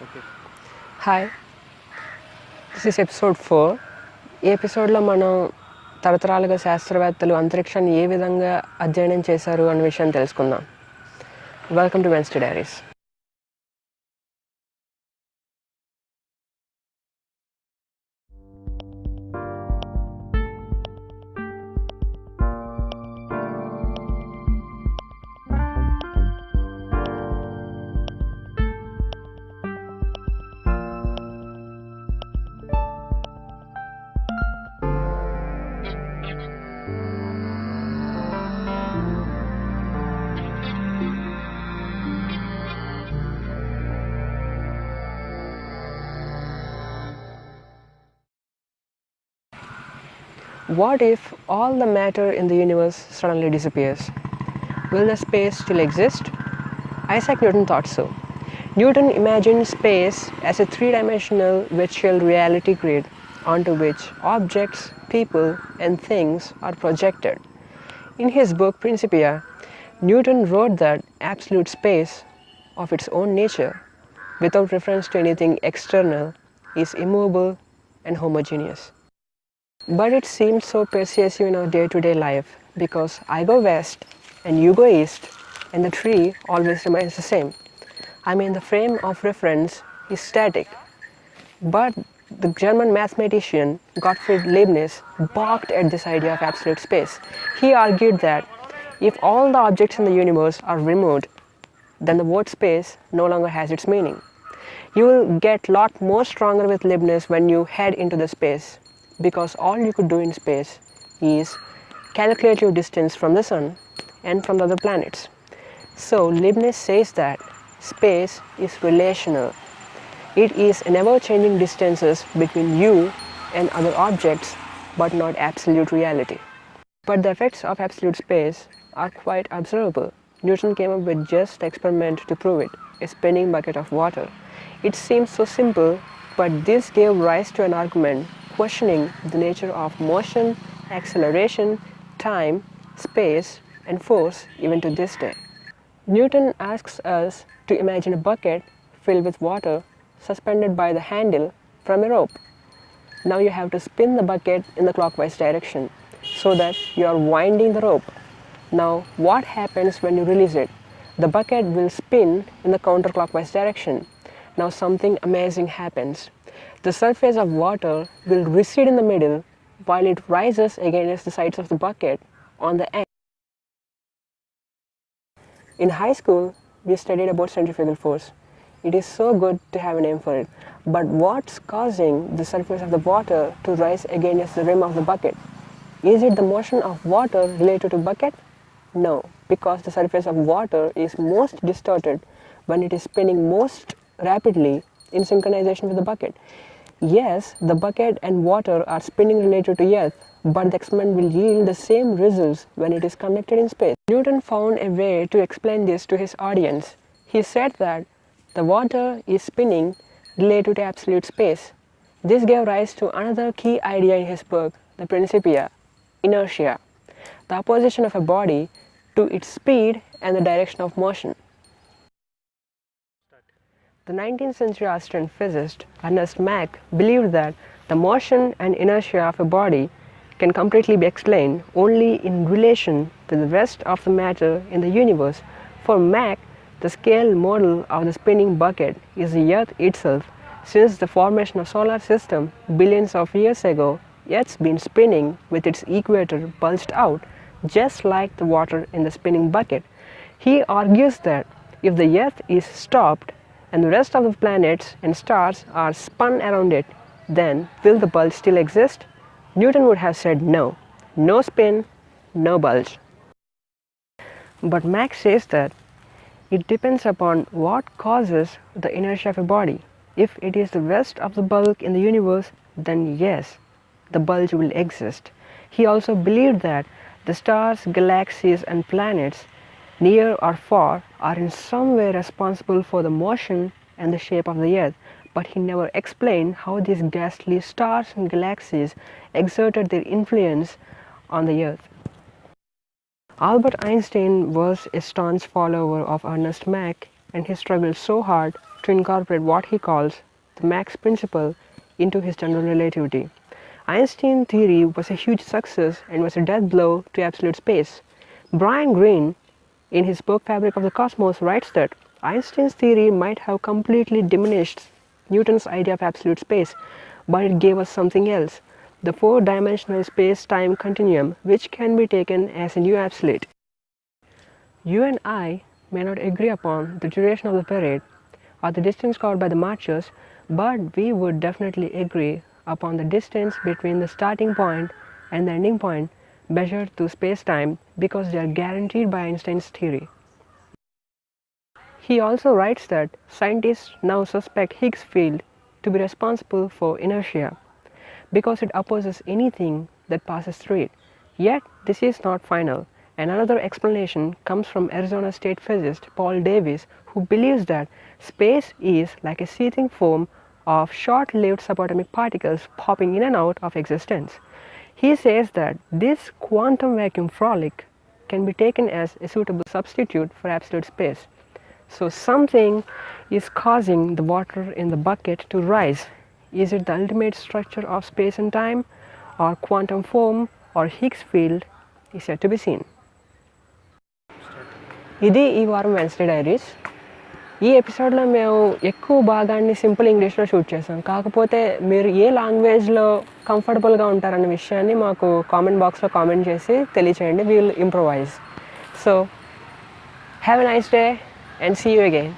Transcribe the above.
Okay. Hi, this is episode 4. ఈ ఎపిసోడ్లో మనం తరతరాలుగా శాస్త్రవేత్తలు అంతరిక్షాన్ని ఏ విధంగా అధ్యయనం చేశారు అనే విషయాన్ని తెలుసుకుందాం. Welcome to Wednesday diaries. What if all the matter in the universe suddenly disappears? Will the space still exist? Isaac Newton thought so. Newton imagined space as a three-dimensional virtual reality grid onto which objects, people, and things are projected. In his book Principia, Newton wrote that absolute space, of its own nature, without reference to anything external, is immovable and homogeneous. But it seems so persuasive in our day-to-day life because I go west and you go east and the tree always remains the same. I mean, the frame of reference is static. But the German mathematician Gottfried Leibniz balked at this idea of absolute space. He argued that if all the objects in the universe are removed, then the word space no longer has its meaning. You will get a lot more stronger with Leibniz when you head into the space, because all you could do in space is calculate your distance from the sun and from the other planets. So Leibniz says that space is relational. It is an ever-changing distances between you and other objects, but not absolute reality. But the effects of absolute space are quite observable. Newton came up with just the experiment to prove it, a spinning bucket of water. It seems so simple, but this gave rise to an argument questioning the nature of motion, acceleration, time, space, and force even to this day. Newton asks us to imagine a bucket filled with water suspended by the handle from a rope. Now you have to spin the bucket in the clockwise direction so that you are winding the rope. Now what happens when you release it? The bucket will spin in the counterclockwise direction. Now something amazing happens. The surface of water will recede in the middle while it rises against the sides of the bucket on the end. In high school, we studied about centrifugal force. It is so good to have a name for it. But what's causing the surface of the water to rise against the rim of the bucket? Is it the motion of water related to bucket? No, because the surface of water is most distorted when it is spinning most rapidly in synchronization with the bucket. Yes, the bucket and water are spinning related to earth, but the experiment will yield the same results when it is conducted in space. Newton found a way to explain this to his audience. He said that the water is spinning related to absolute space. This gave rise to another key idea in his book, the Principia, inertia, the opposition of a body to its speed and the direction of motion. The 19th century Austrian physicist Ernst Mach believed that the motion and inertia of a body can completely be explained only in relation to the rest of the matter in the universe. For Mach, the scale model of the spinning bucket is the Earth itself. Since the formation of solar system billions of years ago, Earth's been spinning with its equator bulged out, just like the water in the spinning bucket. He argues that if the Earth is stopped and the rest of the planets and stars are spun around it, then will the bulge still exist? Newton would have said no. No spin, no bulge. But Mach says that it depends upon what causes the inertia of a body. If it is the rest of the bulk in the universe, then yes, the bulge will exist. He also believed that the stars, galaxies, and planets, near or far, are in some way responsible for the motion and the shape of the earth, but he never explained how these ghastly stars and galaxies exerted their influence on the earth. Albert Einstein was a staunch follower of Ernst Mach, and he struggled so hard to incorporate what he calls the Mach's principle into his general relativity. Einstein's theory was a huge success and was a death blow to absolute space. Brian Greene, in his book Fabric of the Cosmos, writes that Einstein's theory might have completely diminished Newton's idea of absolute space, but it gave us something else, the four-dimensional space-time continuum, which can be taken as a new absolute. You and I may not agree upon the duration of the parade or the distance covered by the marchers, but we would definitely agree upon the distance between the starting point and the ending point measured through space-time, because they are guaranteed by Einstein's theory. He also writes that scientists now suspect Higgs field to be responsible for inertia because it opposes anything that passes through it. Yet this is not final, and another explanation comes from Arizona State physicist Paul Davies, who believes that space is like a seething foam of short-lived subatomic particles popping in and out of existence. He says that this quantum vacuum frolic can be taken as a suitable substitute for absolute space. So something is causing the water in the bucket to rise. Is it the ultimate structure of space and time, or quantum foam, or Higgs field is yet to be seen. ఇది ఈ వారం Wednesday diaries. ఈ ఎపిసోడ్లో మేము ఎక్కువ భాగాన్ని simple ఇంగ్లీష్లో shoot చేసాం. కాకపోతే మీరు ఏ లాంగ్వేజ్లో కంఫర్టబుల్గా ఉంటారన్న విషయాన్ని మాకు కామెంట్ బాక్స్లో కామెంట్ చేసి తెలియచేయండి. We will improvise. So have a nice day and see you again.